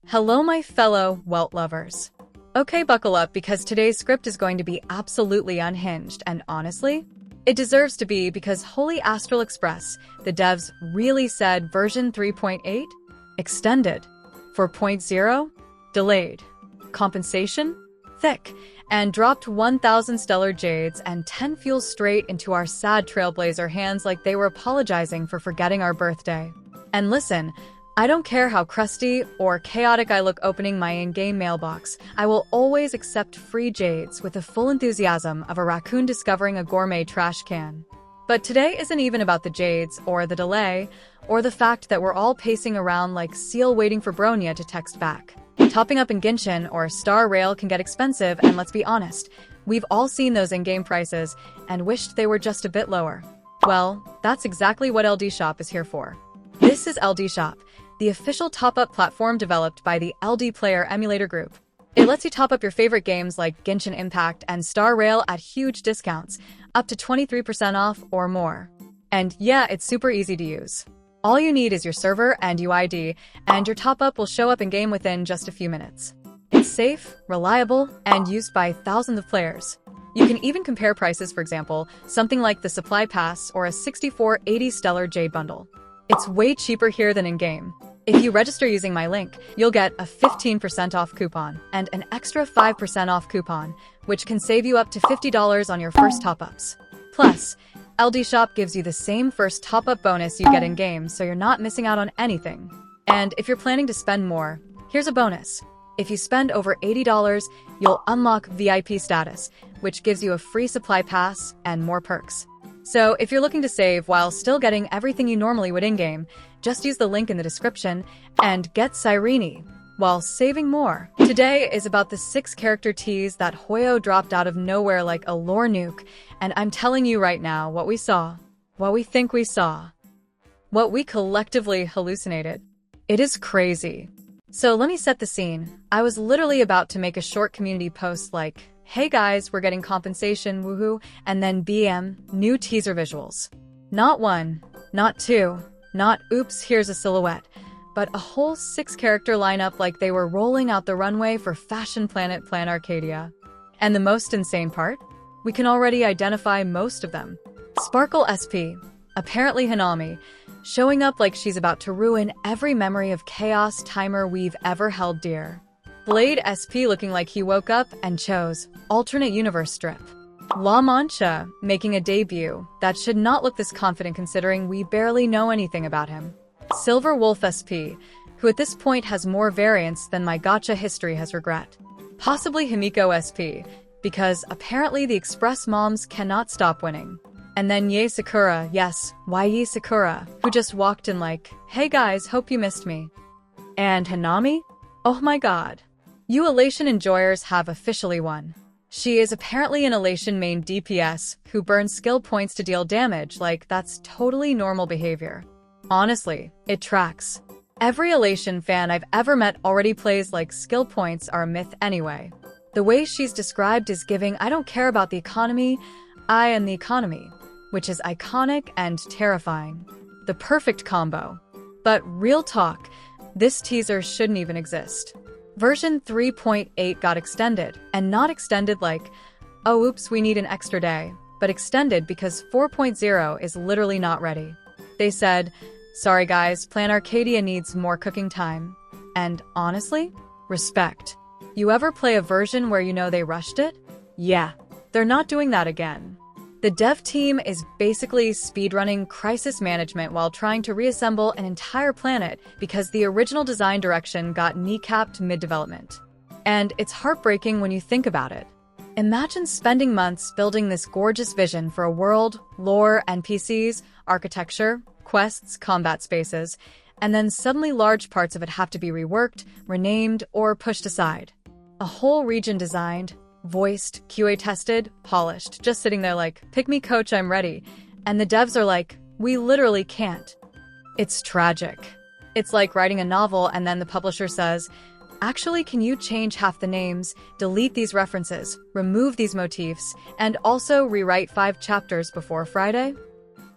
Hello, my fellow Welt lovers. Okay, buckle up because today's script is going to be absolutely unhinged, and honestly, it deserves to be because Holy Astral Express, the devs really said version 3.8? Extended. 4.0? Delayed. Compensation? Thick. And dropped 1,000 stellar jades and 10 fuels straight into our sad trailblazer hands like they were apologizing for forgetting our birthday. And listen, I don't care how crusty or chaotic I look opening my in-game mailbox, I will always accept free jades with the full enthusiasm of a raccoon discovering a gourmet trash can. But today isn't even about the jades, or the delay, or the fact that we're all pacing around like seal waiting for Bronya to text back. Topping up in Genshin or Star Rail can get expensive, and let's be honest, we've all seen those in-game prices and wished they were just a bit lower. Well, that's exactly what LDShop is here for. This is LDShop, the official top-up platform developed by the LD Player Emulator Group. It lets you top up your favorite games like Genshin Impact and Star Rail at huge discounts, up to 23% off or more. And yeah, it's super easy to use. All you need is your server and UID, and your top-up will show up in-game within just a few minutes. It's safe, reliable, and used by thousands of players. You can even compare prices, for example, something like the Supply Pass or a 6480 Stellar Jade Bundle. It's way cheaper here than in-game. If you register using my link, you'll get a 15% off coupon and an extra 5% off coupon, which can save you up to $50 on your first top-ups. Plus, LDShop gives you the same first top-up bonus you get in-game, so you're not missing out on anything. And if you're planning to spend more, here's a bonus. If you spend over $80, you'll unlock VIP status, which gives you a free supply pass and more perks. So if you're looking to save while still getting everything you normally would in-game, just use the link in the description and get Cyrene while saving more. Today is about the 6-character tease that Hoyo dropped out of nowhere like a lore nuke, and I'm telling you right now what we saw, what we think we saw, what we collectively hallucinated. It is crazy. So let me set the scene. I was literally about to make a short community post like, "Hey guys, we're getting compensation, woohoo," and then BM, new teaser visuals. Not one, not two, not oops, here's a silhouette, but a whole 6-character lineup like they were rolling out the runway for Fashion Planet Planarcadia. And the most insane part? We can already identify most of them. Sparkle SP, apparently Hanami, showing up like she's about to ruin every memory of Chaos Timer we've ever held dear. Blade SP looking like he woke up and chose alternate universe strip. La Mancha making a debut that should not look this confident considering we barely know anything about him. Silver Wolf SP, who at this point has more variants than my gacha history has regret. Possibly Himiko SP, because apparently the Express moms cannot stop winning. And then Yae Sakura, yes, Yae Sakura, who just walked in like, "Hey guys, hope you missed me." And Hanami? Oh my god. You Elation enjoyers have officially won. She is apparently an Elation main DPS who burns skill points to deal damage, like that's totally normal behavior. Honestly, it tracks. Every Elation fan I've ever met already plays like skill points are a myth anyway. The way she's described is giving "I don't care about the economy, I am the economy," which is iconic and terrifying. The perfect combo. But real talk, this teaser shouldn't even exist. Version 3.8 got extended, and not extended like, "Oh oops, we need an extra day," but extended because 4.0 is literally not ready. They said, "Sorry guys, Planarcadia needs more cooking time." And honestly, respect. You ever play a version where you know they rushed it? Yeah, they're not doing that again. The dev team is basically speedrunning crisis management while trying to reassemble an entire planet because the original design direction got kneecapped mid-development. And it's heartbreaking when you think about it. Imagine spending months building this gorgeous vision for a world, lore, NPCs, architecture, quests, combat spaces, and then suddenly large parts of it have to be reworked, renamed, or pushed aside. A whole region designed, voiced, QA tested, polished, just sitting there like, "Pick me coach, I'm ready." And the devs are like, "We literally can't." It's tragic. It's like writing a novel and then the publisher says, "Actually, can you change half the names, delete these references, remove these motifs, and also rewrite 5 chapters before Friday?"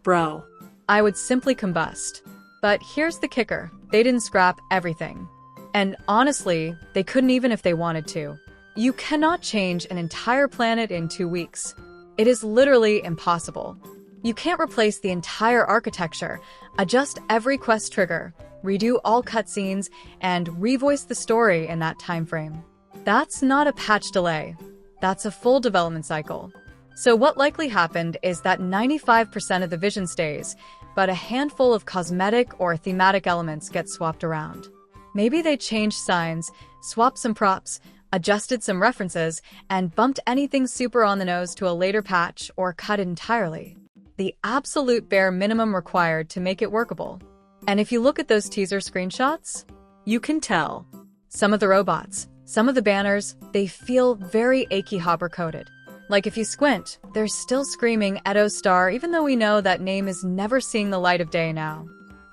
Bro. I would simply combust. But here's the kicker. They didn't scrap everything. And honestly, they couldn't even if they wanted to. You cannot change an entire planet in 2 weeks. It is literally impossible. You can't replace the entire architecture, adjust every quest trigger, redo all cutscenes, and revoice the story in that time frame. That's not a patch delay. That's a full development cycle. So what likely happened is that 95% of the vision stays, but a handful of cosmetic or thematic elements get swapped around. Maybe they changed signs, swapped some props, adjusted some references, and bumped anything super on the nose to a later patch or cut it entirely. The absolute bare minimum required to make it workable. And if you look at those teaser screenshots, you can tell. Some of the robots, some of the banners, they feel very Akihabara-coded. Like if you squint, they're still screaming Edo Star even though we know that name is never seeing the light of day now.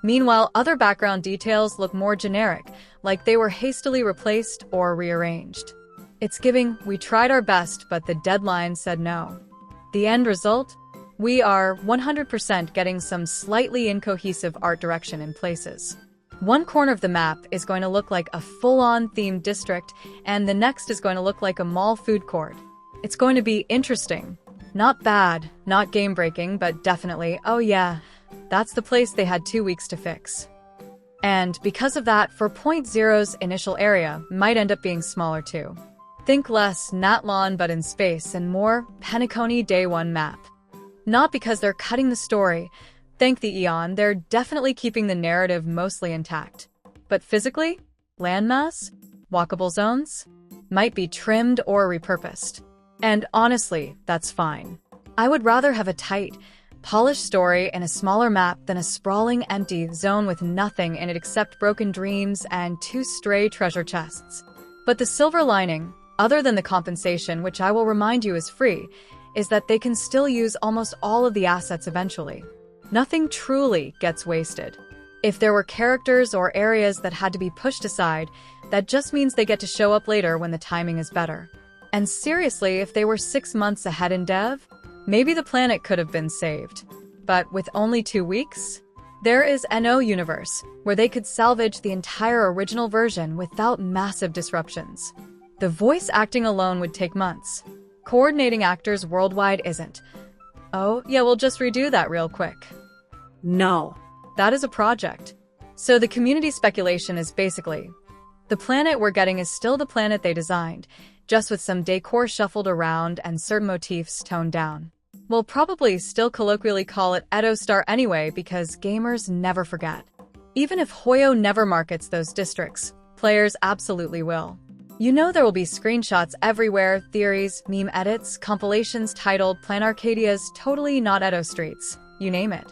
Meanwhile, other background details look more generic, like they were hastily replaced or rearranged. It's giving, we tried our best, but the deadline said no. The end result? We are 100% getting some slightly incohesive art direction in places. One corner of the map is going to look like a full-on themed district, and the next is going to look like a mall food court. It's going to be interesting. Not bad, not game-breaking, but definitely, oh yeah, that's the place they had 2 weeks to fix. And because of that, 4.0's initial area might end up being smaller too. Think less Natlawn but in space and more Penacony Day 1 map. Not because they're cutting the story. Thank the Eon, they're definitely keeping the narrative mostly intact. But physically, landmass, walkable zones, might be trimmed or repurposed. And honestly, that's fine. I would rather have a tight, polished story in a smaller map than a sprawling, empty zone with nothing in it except broken dreams and 2 stray treasure chests. But the silver lining, other than the compensation, which I will remind you is free, is that they can still use almost all of the assets eventually. Nothing truly gets wasted. If there were characters or areas that had to be pushed aside, that just means they get to show up later when the timing is better. And seriously, if they were 6 months ahead in dev, maybe the planet could have been saved. But with only 2 weeks? There is NO Universe, where they could salvage the entire original version without massive disruptions. The voice acting alone would take months. Coordinating actors worldwide isn't. Oh, yeah, we'll just redo that real quick. No. That is a project. So the community speculation is basically, the planet we're getting is still the planet they designed, just with some decor shuffled around and certain motifs toned down. We'll probably still colloquially call it Edo Star anyway because gamers never forget. Even if Hoyo never markets those districts, players absolutely will. You know there will be screenshots everywhere, theories, meme edits, compilations titled Planarcadia's Totally Not Edo Streets, you name it.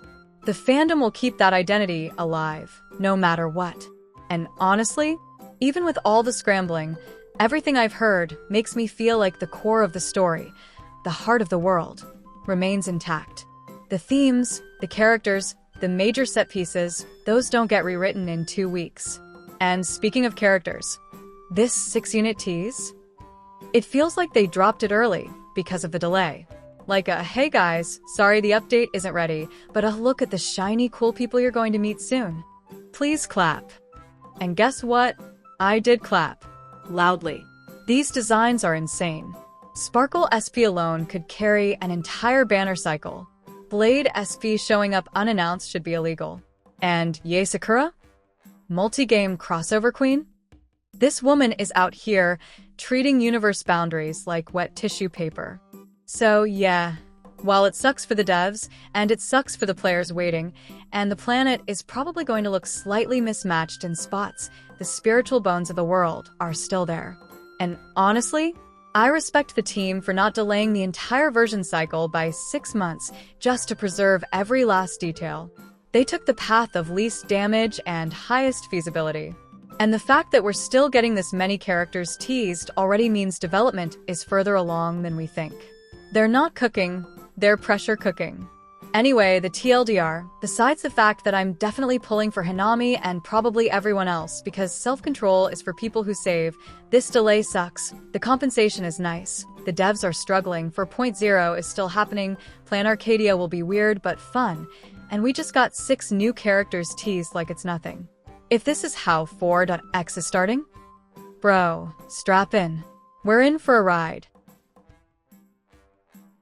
The fandom will keep that identity alive, no matter what. And honestly, even with all the scrambling, everything I've heard makes me feel like the core of the story, the heart of the world, remains intact. The themes, the characters, the major set pieces, those don't get rewritten in 2 weeks. And speaking of characters, this 6-unit tease? It feels like they dropped it early because of the delay. Like a, hey guys, sorry the update isn't ready, but a look at the shiny cool people you're going to meet soon. Please clap. And guess what? I did clap. Loudly. These designs are insane. Sparkle SP alone could carry an entire banner cycle. Blade SP showing up unannounced should be illegal. And Yae Sakura? Multi-game crossover queen? This woman is out here treating universe boundaries like wet tissue paper. So yeah, while it sucks for the devs, and it sucks for the players waiting, and the planet is probably going to look slightly mismatched in spots, the spiritual bones of the world are still there. And honestly, I respect the team for not delaying the entire version cycle by 6 months just to preserve every last detail. They took the path of least damage and highest feasibility. And the fact that we're still getting this many characters teased already means development is further along than we think. They're not cooking, they're pressure cooking. Anyway, the TLDR, besides the fact that I'm definitely pulling for Hanami and probably everyone else because self-control is for people who save, this delay sucks. The compensation is nice. The devs are struggling. 4.0 is still happening. Planarcadia will be weird but fun. And we just got 6 new characters teased like it's nothing. If this is how 4.x is starting, bro, strap in. We're in for a ride.